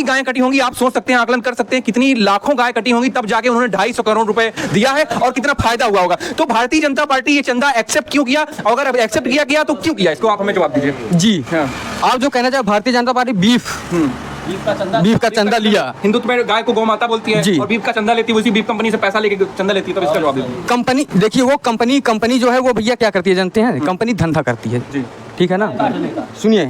गायें कटी होंगी, आप सोच सकते हैं, आकलन कर सकते हैं कितनी लाखों गाय कटी होंगी, तब जाके उन्होंने 250 करोड़ रुपए दिया है और कितना फायदा हुआ होगा। तो भारतीय जनता पार्टी ये चंदा एक्सेप्ट क्यों किया, और अगर एक्सेप्ट किया तो क्यों किया, इसको आप हमें जवाब दीजिए। जी हाँ। आप जो कहना चाहे भारतीय जनता पार्टी बीफ का चंदा लिया, हिंदुत्व में गाय को गौ माता बोलती है जी। और बीफ का चंदा लेती है, उसी बीफ कंपनी से पैसा लेके चंदा लेती है, तब इसका जवाब दीजिए। कंपनी देखिए, वो कंपनी जो है वो भैया क्या करती है जानते हैं, कंपनी धंधा करती है जी। ठीक है ना। सुनिए,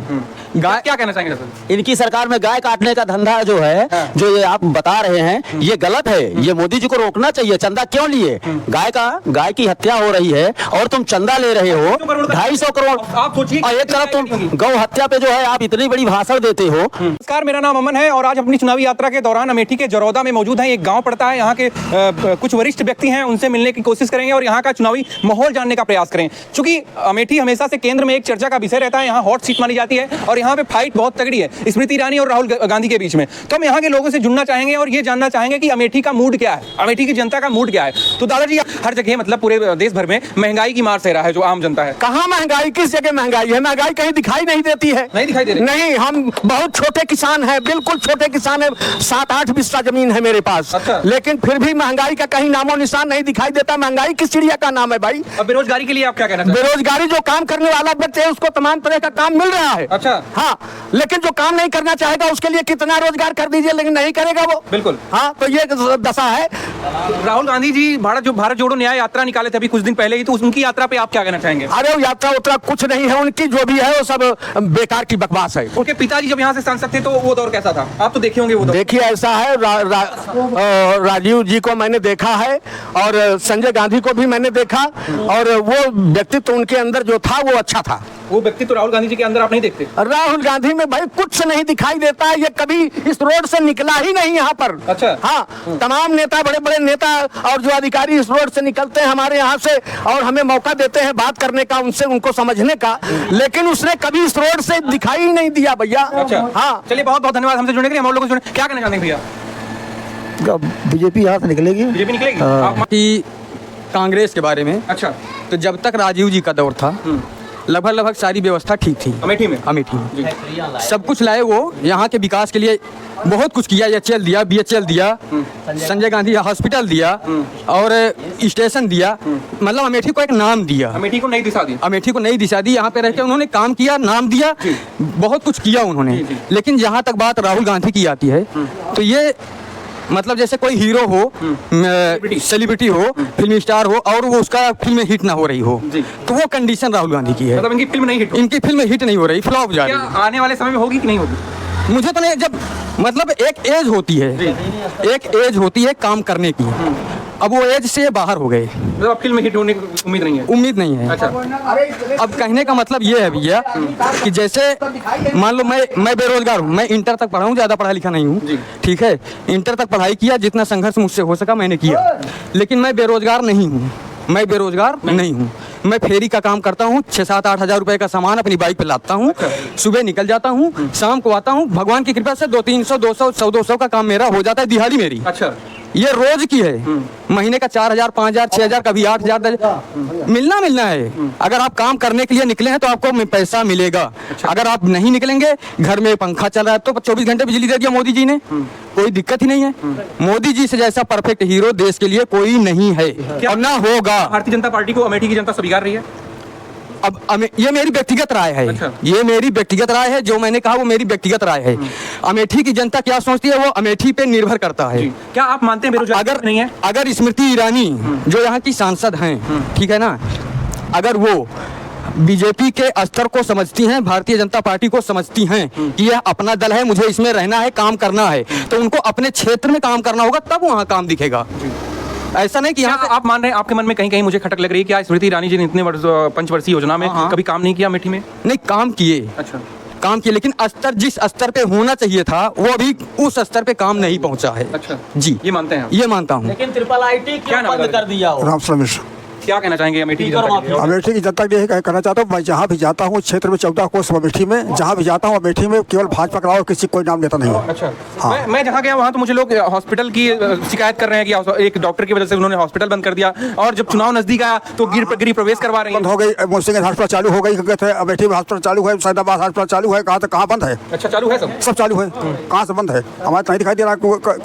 गाय क्या कहना चाहेंगे सर? इनकी सरकार में गाय काटने का धंधा जो है, जो ये आप बता रहे हैं, ये गलत है। ये मोदी जी को रोकना चाहिए। चंदा क्यों लिए? गाय की हत्या हो रही है और तुम चंदा ले रहे हो 250 करोड़। आप सोचिए, और एक तरफ तुम गौ हत्या पे जो है आप इतनी बड़ी भाषण देते हो। नमस्कार, मेरा नाम अमन है और आज अपनी चुनावी यात्रा के दौरान अमेठी के जरौदा में मौजूद है। एक गांव पड़ता है, यहाँ के कुछ वरिष्ठ व्यक्ति हैं, उनसे मिलने की कोशिश करेंगे और यहाँ का चुनावी माहौल जानने का प्रयास करें। चूंकि अमेठी हमेशा से केंद्र में एक चर्चा का विषय रहता है, यहाँ हॉट सीट मानी जाती है और यहाँ पे फाइट बहुत तगड़ी है स्मृति ईरानी और राहुल गांधी के बीच में। तो हम यहाँ के लोगों से जुड़ना चाहेंगे और ये जानना चाहेंगे कि अमेठी का मूड क्या है, अमेठी की जनता का मूड क्या है। तो दादाजी, हर जगह मतलब पूरे देश भर में महंगाई की मार सह रहा है जो आम जनता है। कहाँ महंगाई, किस जगह महंगाई है? महंगाई कहीं दिखाई नहीं देती है। नहीं दिखाई दे रही? नहीं, हम बहुत छोटे किसान हैं, बिल्कुल छोटे किसान है, 7-8 बिस्सा जमीन है मेरे पास। अच्छा। लेकिन फिर भी महंगाई का कहीं नामो निशान नहीं दिखाई देता। महंगाई किस चिड़िया का नाम है भाई? अब बेरोजगारी के लिए आप क्या कहना चाहते हैं? बेरोजगारी, जो काम करने वाला व्यक्ति है उसको तमाम तरह का काम मिल रहा है। अच्छा। हाँ, लेकिन जो काम नहीं करना चाहेगा उसके लिए कितना रोजगार कर दीजिए, लेकिन नहीं करेगा वो। बिल्कुल। हाँ, तो ये दशा है। राहुल गांधी जी भारत जोड़ो न्याय यात्रा निकाले थे अभी कुछ दिन पहले ही, तो उनकी यात्रा पे आप क्या कहना चाहेंगे? अरे वो यात्रा उतरा कुछ नहीं है उनकी, जो भी है वो सब बेकार की बकवास है। उनके पिताजी जब यहाँ से सांसद थे तो वो दौर कैसा था? आप तो देखे होंगे वो दौर। देखिए, ऐसा है, राजीव जी को मैंने देखा है और संजय गांधी को भी मैंने देखा, और वो व्यक्तित्व उनके अंदर जो था वो अच्छा था। वो व्यक्ति तो राहुल गांधी जी के अंदर आप नहीं देखते? राहुल गांधी में भाई कुछ नहीं दिखाई देता है। ये कभी इस रोड से निकला ही नहीं यहाँ पर। अच्छा। हाँ, तमाम नेता, बड़े बड़े नेता और जो अधिकारी इस रोड से निकलते हैं हमारे यहाँ से और हमें मौका देते हैं बात करने का, उनसे उनको समझने का, लेकिन उसने कभी इस रोड से दिखाई ही नहीं दिया भैया। अच्छा। हाँ, चलिए, बहुत बहुत धन्यवाद हमसे जुड़ने के लिए। हम लोगों को क्या कहना चाहते हैं भैया? बीजेपी यहाँ से निकलेगी। बीजेपी निकलेगी? आप कि कांग्रेस के बारे में, अच्छा। तो जब तक राजीव जी का दौर था लगभग सारी व्यवस्था ठीक थी अमेठी में जी। सब कुछ लाए वो, यहाँ के विकास के लिए बहुत कुछ किया। एचएल दिया, बीएचएल दिया, संजय गांधी हॉस्पिटल दिया और स्टेशन दिया, मतलब अमेठी को एक नाम दिया। अमेठी को नई दिशा दी। अमेठी को नई दिशा दी। यहाँ पे रहकर उन्होंने काम किया, नाम दिया, बहुत कुछ किया उन्होंने। लेकिन जहाँ तक बात राहुल गांधी की आती है तो ये मतलब जैसे कोई हीरो हो, सेलिब्रिटी हो, फिल्म स्टार हो और वो उसका फिल्म हिट ना हो रही हो, तो वो कंडीशन राहुल गांधी की है। मतलब इनकी फिल्म नहीं हिट हो? इनकी फिल्म हिट नहीं हो रही, फ्लॉप जा रही है। आने वाले समय में होगी कि नहीं होगी? मुझे तो नहीं, जब मतलब एक एज होती है, एक एज होती है काम करने की, अब वो एज से बाहर हो गए, मतलब अब फिल्म हिट होने की उम्मीद नहीं है? उम्मीद नहीं है। अच्छा। अब कहने का मतलब ये है भैया कि जैसे मान लो मैं बेरोजगार हूँ, मैं इंटर तक पढ़ा हूँ, ज़्यादा पढ़ा लिखा नहीं हूँ, ठीक है, इंटर तक पढ़ाई किया, जितना संघर्ष मुझसे हो सका मैंने किया, लेकिन मैं बेरोजगार नहीं हूँ। मैं बेरोजगार नहीं हूँ। मैं फेरी का काम करता हूँ, 6-7-8 हज़ार रुपए का सामान अपनी बाइक पे लाता हूँ, सुबह निकल जाता हूँ, शाम को आता हूँ, भगवान की कृपा से 200-300, 200, 100-200 का काम मेरा हो जाता है, दिहाड़ी मेरी। अच्छा। ये रोज की है, महीने का 4,000, 5,000, 6,000, कभी 8,000 मिलना है। अगर आप काम करने के लिए निकले हैं तो आपको पैसा मिलेगा। अगर आप नहीं निकलेंगे, घर में पंखा चल रहा है तो 24 घंटे बिजली दे दिया मोदी जी ने, कोई दिक्कत ही नहीं है। मोदी जी से जैसा परफेक्ट हीरो देश के लिए कोई नहीं है और ना होगा। भारतीय जनता पार्टी को अमेठी की जनता स्वीकार रही है? अब ये मेरी व्यक्तिगत राय है। अच्छा। ये मेरी व्यक्तिगत राय है, जो मैंने कहा वो मेरी व्यक्तिगत राय है। अमेठी की जनता क्या सोचती है वो अमेठी पे निर्भर करता है। क्या आप मानते हैं बेरोजगारी अगर नहीं है? अगर स्मृति ईरानी जो यहाँ की सांसद हैं, ठीक है ना, अगर वो बीजेपी के स्तर को समझती हैं, भारतीय जनता पार्टी को समझती हैं कि यह अपना दल है, मुझे इसमें रहना है, काम करना है, तो उनको अपने क्षेत्र में काम करना होगा, तब वहाँ काम दिखेगा। ऐसा नहीं कि यहाँ आप मान रहे हैं, आपके मन में कहीं कहीं मुझे खटक लग रही है, क्या स्मृति ईरानी जी ने इतने पंचवर्षीय योजना में कभी काम नहीं किया अमेठी में? नहीं, काम किए। अच्छा। काम किए, लेकिन स्तर जिस स्तर पे होना चाहिए था वो अभी उस स्तर पे काम नहीं पहुंचा है। अच्छा जी, ये मानते हैं? ये मानता हूँ। लेकिन ट्रिपल आईटी क्या बंद कर दिया हो? राम मिश्र। क्या कहना चाहेंगे अमेठी की जनता के लिए? अमेठी की जनता के लिए यही कहना चाहता हूँ, मैं जहाँ भी जाता हूँ क्षेत्र में 14 कोस अमेठी में, जहाँ भी जाता हूँ अमेठी में केवल भाजपा का किसी कोई नाम लेता नहीं है। अच्छा, मैं जहाँ गया वहाँ तो मुझे लोग हॉस्पिटल की शिकायत कर रहे हैं कि एक डॉक्टर की वजह से उन्होंने हॉस्पिटल बंद कर दिया, और जब चुनाव नजदीक आया तो गृह प्रवेश करवा रही बंद है। हो गई, मोहसिन हॉस्पिटल चालू हो गई, अमेठी में हॉस्पिटल चालू है, सैदाबाद हॉस्पिटल चालू है, कहाँ बंद है? अच्छा, चालू है सब चालू है, कहाँ से बंद है? हमारे नहीं दिखाई दे रहा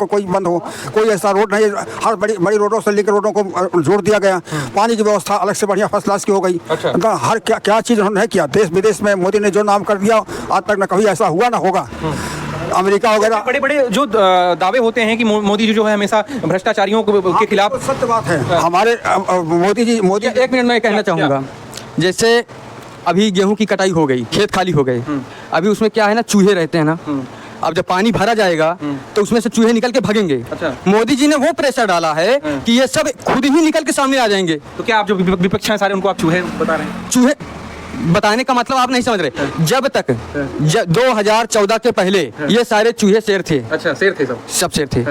कोई बंद हो। कोई ऐसा रोड नहीं है, हर बड़ी रोडों से लेकर रोडों को जोड़ दिया गया। पानी की व्यवस्था अलग से बढ़िया फर्स्ट क्लास की हो गई। अच्छा। हर क्या चीज़ उन्होंने किया, देश विदेश में मोदी ने जो नाम कर दिया आज तक न कभी ऐसा हुआ ना होगा। अमेरिका वगैरह बड़े बड़े जो दावे होते हैं कि मोदी जी जो है हमेशा भ्रष्टाचारियों के खिलाफ, सत्य बात है। हमारे मोदी एक मिनट में कहना चाहूँगा, जैसे अभी गेहूं की कटाई हो गई, खेत खाली हो गए, अभी उसमें क्या है ना, चूहे रहते हैं ना, अब जब पानी भरा जाएगा तो उसमें से चूहे निकल के भागेंगे। अच्छा। मोदी जी ने वो प्रेशर डाला है कि ये सब खुद ही निकल के सामने आ जाएंगे। तो क्या आप जो विपक्ष हैं सारे उनको आप चूहे बता रहे हैं? चूहे बताने का मतलब आप नहीं समझ रहे। जब तक 2014 के पहले ये सारे चूहे शेर थे। अच्छा, शेर थे सब शेर थे,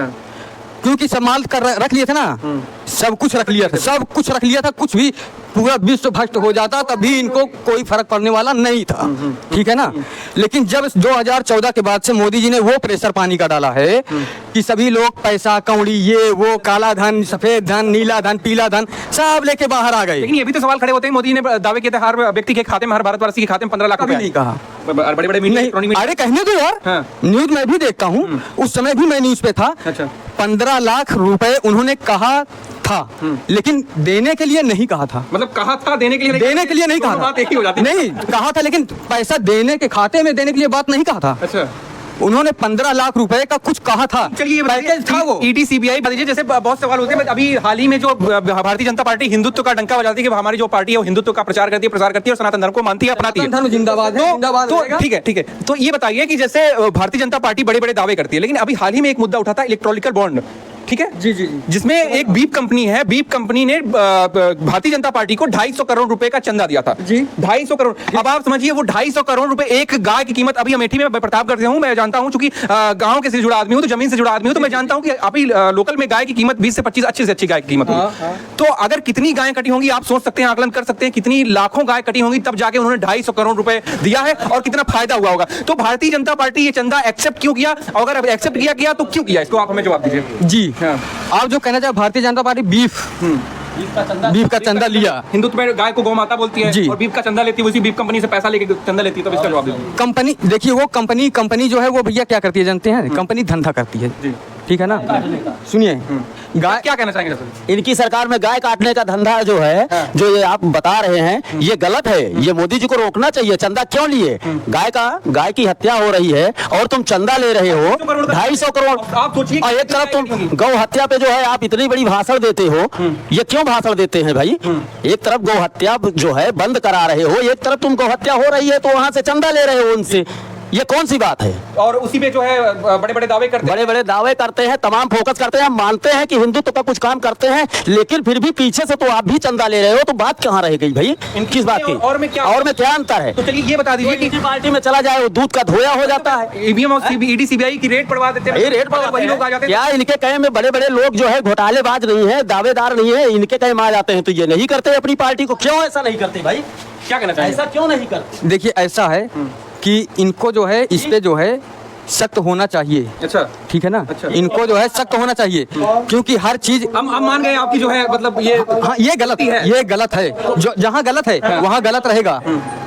क्योंकि सब माल कर रख लिए थे ना, सब कुछ रख लिया था, सब कुछ रख लिया था, कुछ भी पूरा विश्व भ्रष्ट हो जाता तभी इनको कोई फर्क पड़ने वाला नहीं था। ठीक है ना। लेकिन जब 2014 के बाद से मोदी जी ने वो प्रेशर पानी का डाला है कि सभी लोग पैसा कौड़ी, ये वो, काला धन, सफेद धन, नीला धन, पीला धन सब लेके बाहर आ गए। लेकिन ये भी तो सवाल खड़े होते हैं, मोदी ने दावे किए थे हर व्यक्ति के खाते में, हर भारतवासी के खाते में 15 लाख कभी रुपए। नहीं कहा। बड़े बड़े अरे कहने दो यार, हाँ। न्यूज मैं भी देखता हूँ, उस समय भी मैं न्यूज पे था। अच्छा। 15 लाख रुपए उन्होंने कहा था, लेकिन देने के लिए नहीं कहा था। मतलब कहा था, देने के लिए नहीं कहा था। बात एक ही हो जाती है। नहीं कहा था, लेकिन पैसा देने के खाते में देने के लिए बात नहीं कहा था। अच्छा, उन्होंने 15 लाख रुपए का कुछ कहा था। चलिए पैकेज था वो। ईडी सीबीआई बताइए, जैसे बहुत सवाल होते हैं। अभी हाल ही में जो भारतीय जनता पार्टी हिंदुत्व का डंका बजाती है कि हमारी जो पार्टी है वो हिंदुत्व का प्रचार करती है और सनातन धर्म को मानती है, अपनाती है। सनातन धर्म जिंदाबाद है, जिंदाबाद तो रहेगा। ठीक है। तो ये बताइए कि जैसे भारतीय जनता पार्टी बड़े बड़े दावे करती है, लेकिन अभी हाल ही में एक मुद्दा उठा था इलेक्ट्रॉनिकल बॉन्ड, ठीक है जी, जिसमें एक बीप कंपनी है, बीप कंपनी ने भारतीय जनता पार्टी को 250 करोड़ रुपए का चंदा दिया था जी। 250 करोड़। अब आप समझिए वो 250 करोड़ रुपए एक गाय की कीमत, अभी अमेठी में मैं प्रतापगढ़ से हूं, मैं जानता हूं चूंकि गांव के से जुड़ा आदमी हूं, तो जमीन से जुड़ा आदमी हूं, तो मैं जानता हूं कि अभी लोकल में गाय की कीमत 20 से 25 अच्छी से अच्छी गाय की कीमत होगी। तो अगर कितनी गायें कटी होंगी आप सोच सकते हैं, आकलन कर सकते हैं, कितनी लाखों गाय कटी होंगी तब जाके उन्होंने 250 करोड़ रुपए दिया है, और कितना फायदा हुआ होगा। तो भारतीय जनता पार्टी ये चंदा एक्सेप्ट क्यों किया, और अगर एक्सेप्ट किया तो क्यों किया, इसको आप हमें जवाब दीजिए। जी, आप जो कहना चाहे, भारतीय जनता पार्टी बीफ का चंदा लिया। हिंदुत्व में गाय को गौ माता बोलती है जी। और बीफ का चंदा लेती है, उसी बीफ कंपनी से पैसा लेके चंदा लेती है, तो इसका जवाब दीजिए। कंपनी देखिए, वो कंपनी जो है वो भैया क्या करती है जानते हैं? कंपनी धंधा करती है, ठीक है ना। सुनिए, गाय क्या कहना चाहेंगे सर? इनकी सरकार में गाय काटने का धंधा जो है, जो ये आप बता रहे हैं, ये गलत है। ये मोदी जी को रोकना चाहिए। चंदा क्यों लिए? गाय की हत्या हो रही है और तुम चंदा ले रहे हो 250 करोड़। आप सोचिए, और एक तरफ तुम गौ हत्या पे जो है आप इतनी बड़ी भाषण देते हो। ये क्यों भाषण देते हैं भाई? एक तरफ गौ हत्या जो है बंद करा रहे हो, एक तरफ तुम गौ हत्या हो रही है तो वहां से चंदा ले रहे हो उनसे। ये कौन सी बात है? और उसी पे जो है बड़े बड़े दावे करते हैं, बड़े दावे करते हैं, तमाम फोकस करते हैं, मानते हैं कि हिंदुत्व का कुछ काम करते हैं, लेकिन फिर भी पीछे से तो आप भी चंदा ले रहे हो, तो बात कहाँ रह गई भाई? किस बात की? और में क्या अंतर है? तो चलिए ये बता दीजिए कि पार्टी में चला जाए वो दूध का धोया हो जाता है। ईवीएम और ईडी सीबीआई की रेट पड़वा देते हैं, ये रेट पर वही लोग आ जाते हैं। क्या इनके कहे में बड़े बड़े लोग जो है घोटालेबाज नहीं है, दावेदार नहीं है, इनके कहे में आ जाते हैं, तो ये नहीं करते अपनी पार्टी को? क्यों ऐसा नहीं करते भाई? क्या कहना चाहिए? ऐसा क्यों नहीं करते? देखिए ऐसा है कि इनको जो है इस पे जो है सख्त होना चाहिए। अच्छा, ठीक है ना। अच्छा। इनको जो है सख्त होना चाहिए, क्योंकि हर चीज हम मान गए आपकी जो है, मतलब ये हाँ, ये गलत है, ये गलत है। जो जहाँ गलत है वहाँ गलत रहेगा,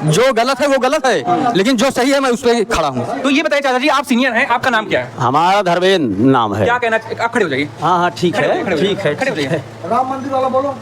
जो गलत है वो गलत है, लेकिन जो सही है मैं उस पर खड़ा हूँ। तो ये बताइए चाचा जी, आप सीनियर हैं, आपका नाम क्या है? हमारा धर्मेंद्र नाम है। क्या कहना, आप खड़े हो जाइए। हाँ ठीक है, ठीक है, खड़े हो जाइए। राम मंदिर वाला बोलो।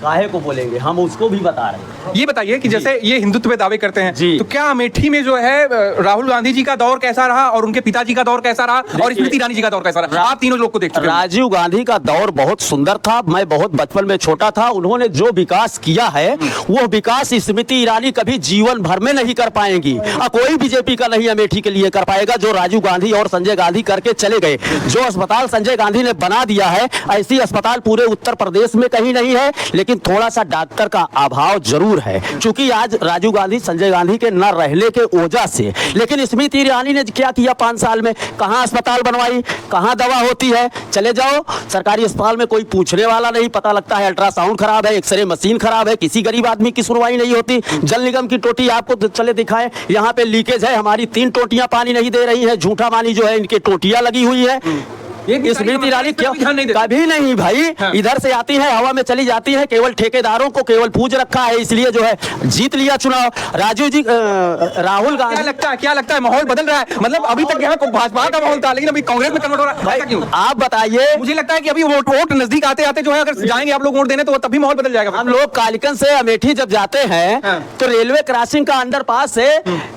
काहे को बोलेंगे, हम उसको भी बता रहे हैं। ये बताइए कि जैसे ये हिंदुत्व पे दावे करते हैं, जी। तो क्या अमेठी में जो है राहुल गांधी जी का दौर कैसा रहा, और उनके पिताजी का दौर कैसा रहा, और स्मृति ईरानी जी का दौर कैसा रहा? आप तीनों लोग को देख चुके हैं। राजीव गांधी का दौर बहुत सुंदर था। मैं बहुत बचपन में छोटा था। उन्होंने जो विकास किया है वो विकास स्मृति ईरानी कभी जीवन भर में नहीं कर पाएंगी, और कोई बीजेपी का नहीं अमेठी के लिए कर पाएगा जो राजीव गांधी और संजय गांधी करके चले गए। जो अस्पताल संजय गांधी ने बना दिया है, ऐसी अस्पताल पूरे उत्तर प्रदेश में कहीं नहीं है। लेकिन लेकिन थोड़ा सा डॉक्टर का अभाव जरूर है, क्योंकि आज राजीव गांधी संजय गांधी के न रहने के वजह से। लेकिन स्मृति ईरानी ने क्या किया 5 साल में? कहाँ अस्पताल बनवाई, कहाँ दवा होती है? चले जाओ सरकारी अस्पताल में, कोई पूछने वाला नहीं, पता लगता है अल्ट्रासाउंड खराब है, एक्सरे मशीन खराब है, किसी गरीब आदमी की सुनवाई नहीं होती। जल निगम की टोटी आपको चले दिखाए, यहाँ पे लीकेज है, हमारी 3 टोटियां पानी नहीं दे रही है, झूठा पानी जो है इनके टोटियां लगी हुई है। स्मृति ईरानी क्यों? कभी नहीं भाई, इधर से आती है हवा में चली जाती है, केवल ठेकेदारों को केवल पूज रखा है, इसलिए जो है जीत लिया चुनाव। राजीव जी, राहुल गांधी, क्या लगता है माहौल बदल रहा है? मतलब अभी तक यहाँ भाजपा का माहौल था, लेकिन अभी कांग्रेस में कन्वर्ट हो रहा है, क्यों? आप बताइए। मुझे लगता है कि अभी वोट नजदीक आते आते जो है, अगर जाएंगे आप लोग वोट देने तो तभी माहौल बदल जाएगा। हम लोग कालिकन से अमेठी जब जाते हैं तो रेलवे क्रॉसिंग का अंडरपास से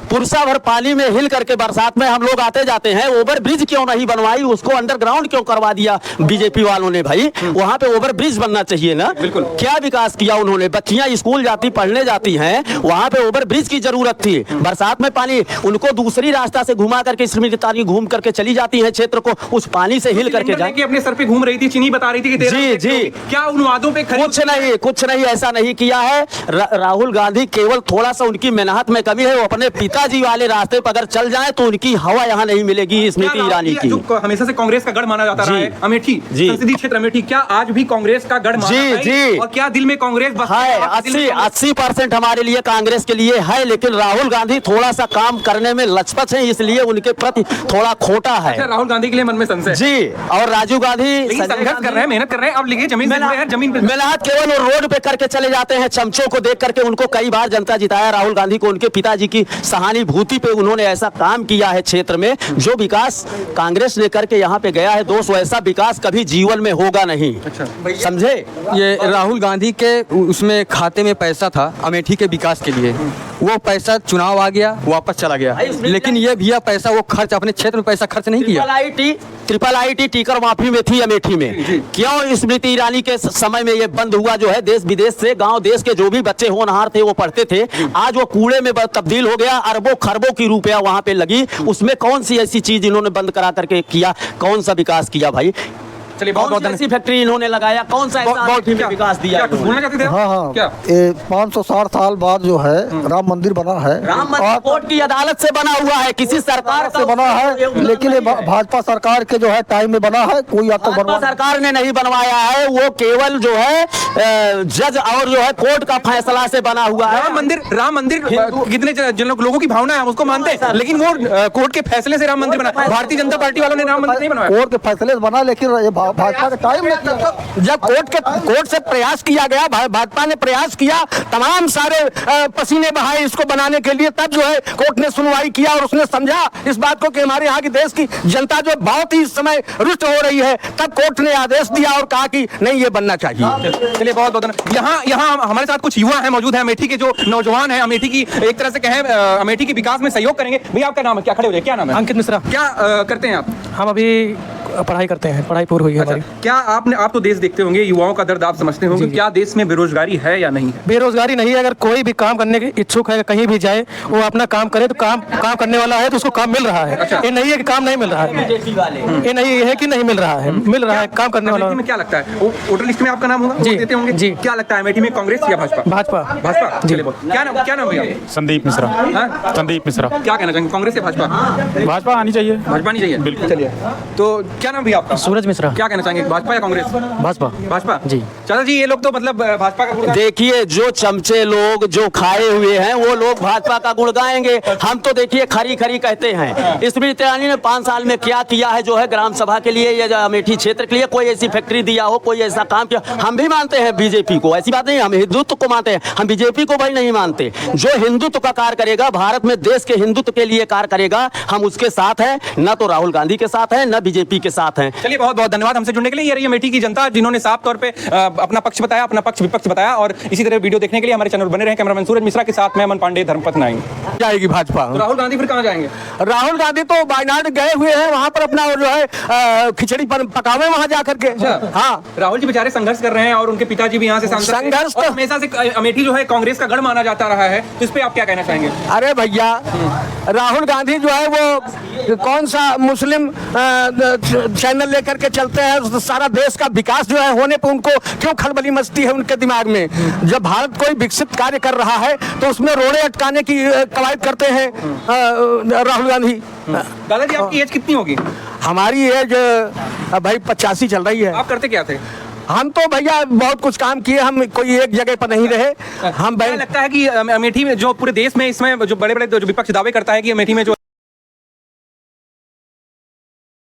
पुरसा भर पानी में हिल करके बरसात में हम लोग आते जाते हैं। ओवर ब्रिज क्यों नहीं बनवाई, उसको अंडरग्राउंड क्यों करवा दिया बीजेपी वालों ने? भाई वहां पे ओवर ब्रिज बनना चाहिए ना। बिल्कुल। क्या विकास किया उन्होंने? बच्चियां स्कूल जाती पढ़ने जाती हैं, वहां पे ओवर ब्रिज की जरूरत थी। बरसात में पानी, उनको दूसरी रास्ता से घुमा करके स्मृति ईरानी घूम करके चली जाती है क्षेत्र को, उस पानी से हिल करके जाए। अपने सर पे घूम रही थी, चीनी बता रही थी कि जी क्या उन वादों पे कुछ नहीं ऐसा नहीं किया है। राहुल गांधी केवल थोड़ा सा उनकी मेहनत में कमी है, वो अपने पिताजी वाले रास्ते पर अगर चल जाए तो उनकी हवा यहाँ नहीं मिलेगी स्मृति ईरानी की। जो हमेशा से कांग्रेस का गढ़ माना जाता रहा है अमेठी, संसदीय क्षेत्र अमेठी, क्या आज भी कांग्रेस का गढ़ माना है? और क्या दिल में कांग्रेस है? 80% हमारे लिए कांग्रेस के लिए है, लेकिन राहुल गांधी थोड़ा सा काम करने में लचपच है, इसलिए उनके प्रति थोड़ा खोटा है। राहुल गांधी के लिए मन में संशय जी। और राजीव गांधी संघर्ष कर रहे हैं, मेहनत कर रहे हैं। अब लिखिए जमीन पे मेहनत केवल रोड पे करके चले जाते हैं, चमचों को देख करके। उनको कई बार जनता जिताया राहुल गांधी को, उनके पिताजी की सहानुभूति पे उन्होंने ऐसा काम किया है क्षेत्र में, जो विकास कांग्रेस ने करके यहाँ पे गया है दोस्तों, ऐसा विकास कभी जीवन में होगा नहीं। समझे? ये राहुल गांधी के उसमें खाते में पैसा था अमेठी के विकास के लिए, वो पैसा चुनाव आ गया वापस चला गया, लेकिन ये भैया पैसा वो खर्च अपने क्षेत्र में पैसा खर्च नहीं किया। ट्रिपल आईटी टीकर माफी में थी अमेठी में, क्यों स्मृति ईरानी के समय में ये बंद हुआ? जो है देश विदेश से, गांव देश के जो भी बच्चे होनहार थे वो पढ़ते थे, आज वो कूड़े में तब्दील हो गया। अरबों खरबों की रुपया वहां पे लगी, उसमें कौन सी ऐसी चीज इन्होंने बंद करा करके किया? कौन सा विकास किया भाई? चलिए, बहुत ऐसी फैक्ट्री इन्होंने लगाया, कौन सा ऐसा विकास दिया? बोलना चाहते थे? हाँ क्या? 560 साल बाद जो है राम मंदिर बना है, राम मंदिर कोर्ट की अदालत से बना हुआ है, किसी सरकार से बना है, लेकिन ये भाजपा सरकार के जो है टाइम में बना है। कोई अब तक भाजपा सरकार ने नहीं बनवाया है, वो केवल जो है जज और जो है कोर्ट का फैसला से बना हुआ है। राम मंदिर कितने जिन लोगों की भावना है उसको मानते हैं, लेकिन वो कोर्ट के फैसले से राम मंदिर बना। भारतीय जनता पार्टी वालों ने राम मंदिर नहीं बनवाया, कोर्ट के फैसले से बना, लेकिन ये भाजपा का टाइम में जब कोर्ट से प्रयास किया गया, भाजपा ने प्रयास किया, तमाम सारे पसीने बहाए इसको बनाने के लिए, तब जो है कोर्ट ने सुनवाई किया और उसने समझा इस बात को कि हमारे यहाँ की देश की जनता जो बहुत ही इस समय रुष्ट हो रही है, तब कोर्ट ने आदेश दिया और कहा कि नहीं ये बनना चाहिए। चलिए, बहुत बहुत यहाँ हमारे साथ कुछ युवा हैं मौजूद हैं, अमेठी के जो नौजवान हैं, अमेठी की एक तरह से कहें अमेठी के विकास में सहयोग करेंगे। भैया आपका नाम है? क्या खड़े हो जाए, क्या नाम है? अंकित मिश्रा। क्या करते हैं आप? हम अभी पढ़ाई करते हैं, पढ़ाई पूरी हुई है हमारी। क्या आप तो देश देखते होंगे, युवाओं का दर्द आप समझते होंगे, क्या देश में बेरोजगारी है या नहीं है? बेरोजगारी नहीं है, अगर कोई भी काम करने के इच्छुक है, कहीं भी जाए वो अपना काम करे तो काम करने वाला है तो उसको काम मिल रहा है। ये नहीं है कि काम नहीं मिल रहा है, ये नहीं है कि नहीं मिल रहा है, मिल रहा है काम करने वाला। में क्या लगता है, वोटर लिस्ट में आपका नाम होगा, वोट देते होंगे जी। क्या लगता है अमेठी में कांग्रेस या भाजपा? भाजपा। चलिए, क्या नाम भैया? संदीप मिश्रा। संदीप मिश्रा। क्या कहना चाहेंगे, कांग्रेस या भाजपा? भाजपा आनी चाहिए। भाजपा नहीं चाहिए, बिल्कुल। चलिए, तो क्या नाम भैया आपका? सूरज मिश्रा। क्या कहना चाहेंगे, भाजपा या कांग्रेस? भाजपा जी। चाचा जी, ये लोग तो मतलब भाजपा का गुण देखिए, जो चमचे लोग जो खाए हुए हैं वो लोग भाजपा का गुण गाएंगे। हम तो देखिए खरी खरी कहते हैं। स्मृति ईरानी ने 5 साल में क्या किया है, जो है ग्राम सभा के लिए या अमेठी क्षेत्र के लिए कोई ऐसी फैक्ट्री दिया हो, कोई ऐसा काम किया। हम भी मानते हैं बीजेपी को, ऐसी बात नहीं, हम हिंदुत्व को मानते हैं, हम बीजेपी को भाई नहीं मानते। जो हिंदुत्व का कार्य करेगा, भारत में देश के हिंदुत्व के लिए कार्य करेगा, हम उसके साथ हैं। न तो राहुल गांधी के साथ हैं, न बीजेपी के साथ हैं। चलिए, बहुत बहुत धन्यवाद हमसे जुड़ने के लिए। ये रही अमेठी की जनता जिन्होंने साफ तौर पे अपना पक्ष बताया, अपना पक्ष विपक्ष बताया। और इसी तरह वीडियो देखने के लिए हमारे चैनल बने रहे। कैमरामैन सूरज मिश्रा के साथ मैं अमन पांडे, धर्मपथ 9। जाएगी भाजपा। तो राहुल गांधी फिर कहाँ जाएंगे? राहुल गांधी तो वायनाड गए हुए हैं, वहां पर अपना जो है खिचड़ी पर पकावे वहां जाकर के। हाँ, राहुल जी बेचारे संघर्ष कर रहे हैं और उनके पिताजी भी यहाँ से सांसद हैं। संघर्ष और हमेशा से अमेठी जो है कांग्रेस का गढ़ माना जाता रहा है, तो इस पे आप क्या कहना चाहेंगे? अरे भैया, राहुल गांधी जो है वो कौन सा मुस्लिम चैनल लेकर के चलते हैं, तो सारा देश का विकास जो है होने पे उनको क्यों खलबली मचती है उनके दिमाग में? जब भारत कोई विकसित कार्य कर रहा है तो उसमें रोड़े अटकाने की कवायद करते हैं राहुल गांधी। दादाजी आपकी एज कितनी होगी? हमारी एज भाई 85 चल रही है। आप करते क्या थे? हम तो भैया बहुत कुछ काम किए, हम कोई एक जगह पर नहीं रहे। हम क्या लगता है कि अमेठी में जो पूरे देश में इसमें जो बड़े बड़े जो विपक्ष दावे करता है कि अमेठी में जो